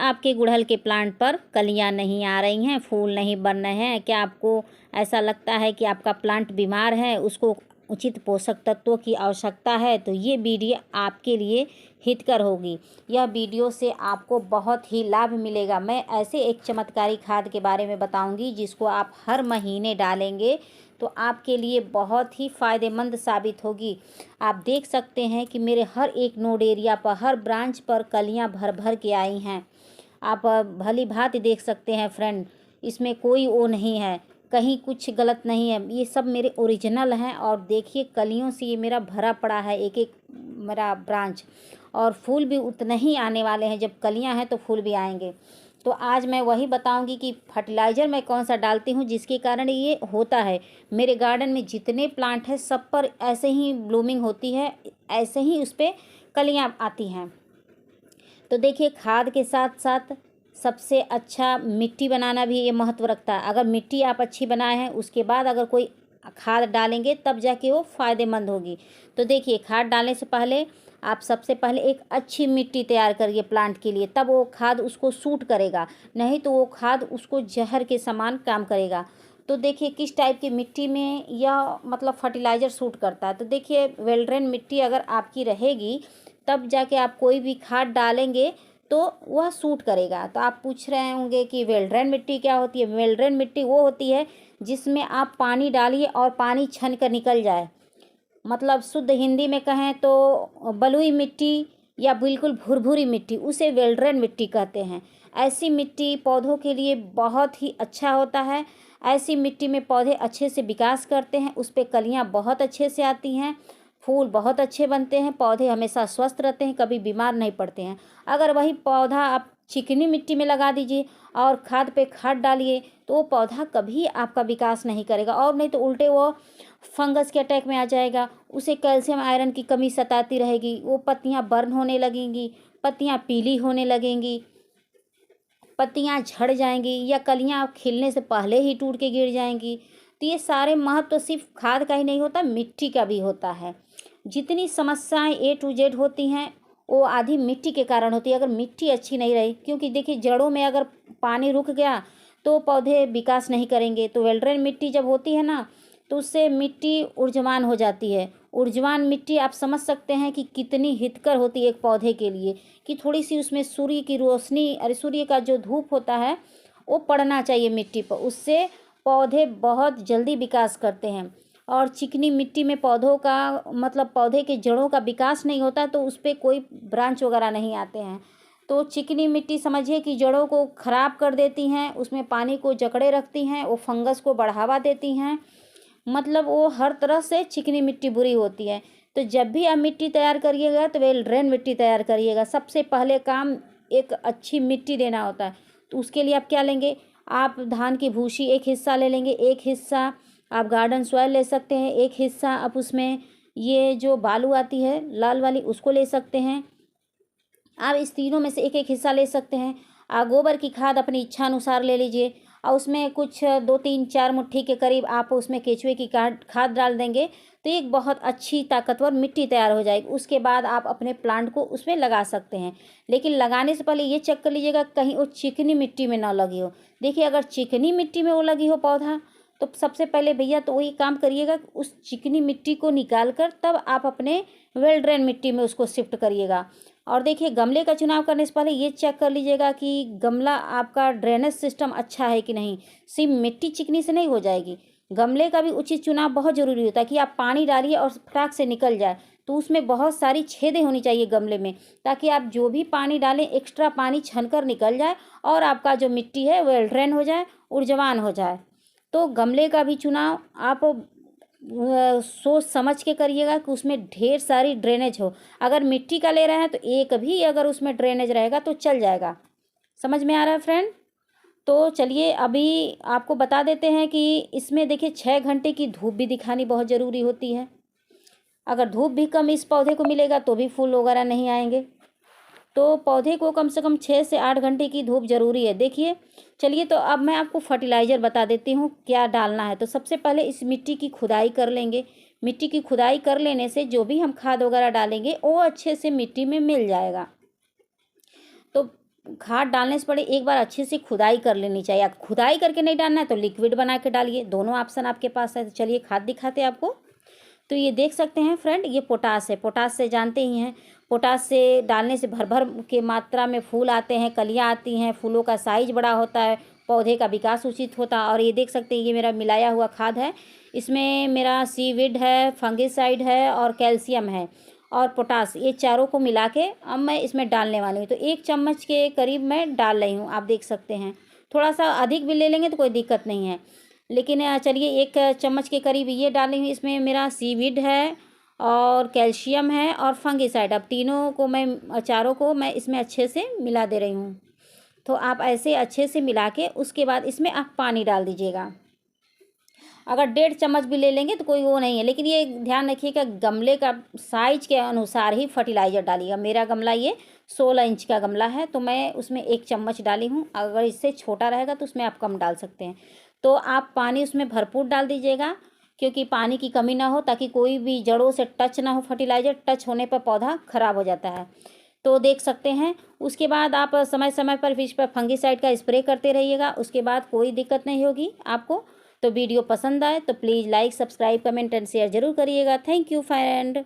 आपके गुड़हल के प्लांट पर कलियां नहीं आ रही हैं, फूल नहीं बन रहे हैं? क्या आपको ऐसा लगता है कि आपका प्लांट बीमार है, उसको उचित पोषक तत्वों की आवश्यकता है? तो ये वीडियो आपके लिए हितकर होगी। यह वीडियो से आपको बहुत ही लाभ मिलेगा। मैं ऐसे एक चमत्कारी खाद के बारे में बताऊंगी जिसको आप हर महीने डालेंगे तो आपके लिए बहुत ही फ़ायदेमंद साबित होगी। आप देख सकते हैं कि मेरे हर एक नोड एरिया पर, हर ब्रांच पर कलियां भर भर के आई हैं। आप भली भांति देख सकते हैं फ्रेंड, इसमें कोई वो नहीं है, कहीं कुछ गलत नहीं है, ये सब मेरे ओरिजिनल हैं। और देखिए कलियों से ये मेरा भरा पड़ा है एक एक मेरा ब्रांच, और फूल भी उतने ही आने वाले हैं। जब कलियां हैं तो फूल भी आएंगे। तो आज मैं वही बताऊंगी कि फर्टिलाइज़र मैं कौन सा डालती हूँ जिसके कारण ये होता है। मेरे गार्डन में जितने प्लांट हैं सब पर ऐसे ही ब्लूमिंग होती है, ऐसे ही उस पर कलियाँ आती हैं। तो देखिए खाद के साथ साथ सबसे अच्छा मिट्टी बनाना भी ये महत्व रखता है। अगर मिट्टी आप अच्छी बनाए हैं उसके बाद अगर कोई खाद डालेंगे तब जाके वो फ़ायदेमंद होगी। तो देखिए खाद डालने से पहले आप सबसे पहले एक अच्छी मिट्टी तैयार करिए प्लांट के लिए, तब वो खाद उसको सूट करेगा, नहीं तो वो खाद उसको जहर के समान काम करेगा। तो देखिए किस टाइप की मिट्टी में यह मतलब फर्टिलाइज़र सूट करता है। तो देखिए वेल ड्रेन मिट्टी अगर आपकी रहेगी तब जाके आप कोई भी खाद डालेंगे तो वह सूट करेगा। तो आप पूछ रहे होंगे कि वेल ड्रेन मिट्टी क्या होती है? वेल ड्रेन मिट्टी वो होती है जिसमें आप पानी डालिए और पानी छन कर निकल जाए। मतलब शुद्ध हिंदी में कहें तो बलुई मिट्टी या बिल्कुल भुरभुरी मिट्टी, उसे वेल ड्रेन मिट्टी कहते हैं। ऐसी मिट्टी पौधों के लिए बहुत ही अच्छा होता है। ऐसी मिट्टी में पौधे अच्छे से विकास करते हैं, उस पर कलियाँ बहुत अच्छे से आती हैं, फूल बहुत अच्छे बनते हैं, पौधे हमेशा स्वस्थ रहते हैं, कभी बीमार नहीं पड़ते हैं। अगर वही पौधा आप चिकनी मिट्टी में लगा दीजिए और खाद पे खाद डालिए तो वो पौधा कभी आपका विकास नहीं करेगा, और नहीं तो उल्टे वो फंगस के अटैक में आ जाएगा, उसे कैल्शियम आयरन की कमी सताती रहेगी, वो पत्तियां बर्न होने लगेंगी, पत्तियां पीली होने लगेंगी, पत्तियां झड़ जाएंगी, या कलियां खिलने से पहले ही टूट के गिर जाएंगी। तो ये सारे महत्व सिर्फ खाद का ही नहीं होता, मिट्टी का भी होता है। जितनी समस्याएं A to Z होती हैं वो आधी मिट्टी के कारण होती है। अगर मिट्टी अच्छी नहीं रही, क्योंकि देखिए जड़ों में अगर पानी रुक गया तो पौधे विकास नहीं करेंगे। तो वेल ड्रेन मिट्टी जब होती है ना तो उससे मिट्टी ऊर्जावान हो जाती है। ऊर्जावान मिट्टी आप समझ सकते हैं कि कितनी हितकर होती है एक पौधे के लिए, कि थोड़ी सी उसमें सूर्य की रोशनी, अरे सूर्य का जो धूप होता है वो पड़ना चाहिए मिट्टी पर, उससे पौधे बहुत जल्दी विकास करते हैं। और चिकनी मिट्टी में पौधों का मतलब पौधे के जड़ों का विकास नहीं होता, तो उस पर कोई ब्रांच वगैरह नहीं आते हैं। तो चिकनी मिट्टी समझिए कि जड़ों को ख़राब कर देती हैं, उसमें पानी को जकड़े रखती हैं, वो फंगस को बढ़ावा देती हैं, मतलब वो हर तरह से चिकनी मिट्टी बुरी होती है। तो जब भी आप मिट्टी तैयार करिएगा तो वेल ड्रेन मिट्टी तैयार करिएगा। सबसे पहले काम एक अच्छी मिट्टी देना होता है। तो उसके लिए आप क्या लेंगे, आप धान की भूसी एक हिस्सा ले लेंगे, एक हिस्सा आप गार्डन सॉइल ले सकते हैं, एक हिस्सा आप उसमें ये जो बालू आती है लाल वाली उसको ले सकते हैं। आप इस तीनों में से एक एक हिस्सा ले सकते हैं। गोबर की खाद अपनी इच्छा अनुसार ले लीजिए, और उसमें कुछ 2-3-4 मुट्ठी के करीब आप उसमें केचुए की खाद डाल देंगे तो एक बहुत अच्छी ताकतवर मिट्टी तैयार हो जाएगी। उसके बाद आप अपने प्लांट को उसमें लगा सकते हैं। लेकिन लगाने से पहले ये चेक कर लीजिएगा कहीं वो चिकनी मिट्टी में ना लगी हो। देखिए अगर चिकनी मिट्टी में वो लगी हो पौधा तो सबसे पहले भैया तो वही काम करिएगा, उस चिकनी मिट्टी को निकाल कर तब आप अपने वेल ड्रेन मिट्टी में उसको शिफ्ट करिएगा। और देखिए गमले का चुनाव करने से पहले ये चेक कर लीजिएगा कि गमला आपका ड्रेनेज सिस्टम अच्छा है कि नहीं। सिर्फ मिट्टी चिकनी से नहीं हो जाएगी, गमले का भी उचित चुनाव बहुत ज़रूरी होता है कि आप पानी डालिए और फटाक से निकल जाए। तो उसमें बहुत सारी छेदें होनी चाहिए गमले में, ताकि आप जो भी पानी डालें एक्स्ट्रा पानी छनकर निकल जाए और आपका जो मिट्टी है वेल ड्रेन हो जाए, ऊर्जावान हो जाए। तो गमले का भी चुनाव आप सोच समझ के करिएगा कि उसमें ढेर सारी ड्रेनेज हो। अगर मिट्टी का ले रहे हैं तो एक भी अगर उसमें ड्रेनेज रहेगा तो चल जाएगा। समझ में आ रहा है फ्रेंड? तो चलिए अभी आपको बता देते हैं कि इसमें देखिए 6 घंटे की धूप भी दिखानी बहुत ज़रूरी होती है। अगर धूप भी कम इस पौधे को मिलेगा तो भी फूल वगैरह नहीं आएंगे। तो पौधे को कम से कम 6 से 8 घंटे की धूप ज़रूरी है। देखिए चलिए तो अब मैं आपको फर्टिलाइज़र बता देती हूँ क्या डालना है। तो सबसे पहले इस मिट्टी की खुदाई कर लेंगे। मिट्टी की खुदाई कर लेने से जो भी हम खाद वगैरह डालेंगे वो अच्छे से मिट्टी में मिल जाएगा। तो खाद डालने से पहले एक बार अच्छे से खुदाई कर लेनी चाहिए। आप खुदाई करके नहीं डालना है तो लिक्विड बना के डालिए, दोनों ऑप्शन आपके पास है। तो चलिए खाद दिखाते हैं आपको। तो ये देख सकते हैं फ्रेंड, ये पोटास है। पोटास से जानते ही हैं, पोटास से डालने से भर भर के मात्रा में फूल आते हैं, कलियाँ आती हैं, फूलों का साइज बड़ा होता है, पौधे का विकास उचित होता है। और ये देख सकते हैं, ये मेरा मिलाया हुआ खाद है। इसमें मेरा सीविड है, फंगिसाइड है और कैल्शियम है और पोटास, ये चारों को मिला के अब मैं इसमें डालने वाली हूँ। तो 1 चम्मच के करीब मैं डाल रही हूँ, आप देख सकते हैं। थोड़ा सा अधिक भी ले लेंगे तो कोई दिक्कत नहीं है, लेकिन चलिए 1 चम्मच के करीब ये डाली हूँ। इसमें मेरा सीविड है और कैल्शियम है और फंगिसाइड। अब तीनों को मैं, चारों को मैं इसमें अच्छे से मिला दे रही हूँ। तो आप ऐसे अच्छे से मिला के उसके बाद इसमें आप पानी डाल दीजिएगा। अगर 1.5 चम्मच भी ले लेंगे तो कोई वो नहीं है, लेकिन ये ध्यान रखिएगा गमले का साइज के अनुसार ही फर्टिलाइज़र डालिएगा। मेरा गमला ये 16 इंच का गमला है, तो मैं उसमें 1 चम्मच डाली हूँ। अगर इससे छोटा रहेगा तो उसमें आप कम डाल सकते हैं। तो आप पानी उसमें भरपूर डाल दीजिएगा, क्योंकि पानी की कमी ना हो, ताकि कोई भी जड़ों से टच ना हो। फर्टिलाइज़र टच होने पर पौधा खराब हो जाता है। तो देख सकते हैं, उसके बाद आप समय समय पर इस पर फंगिसाइड का स्प्रे करते रहिएगा। उसके बाद कोई दिक्कत नहीं होगी आपको। तो वीडियो पसंद आए तो please like, subscribe, comment and share जरूर करिएगा। Thank you friend.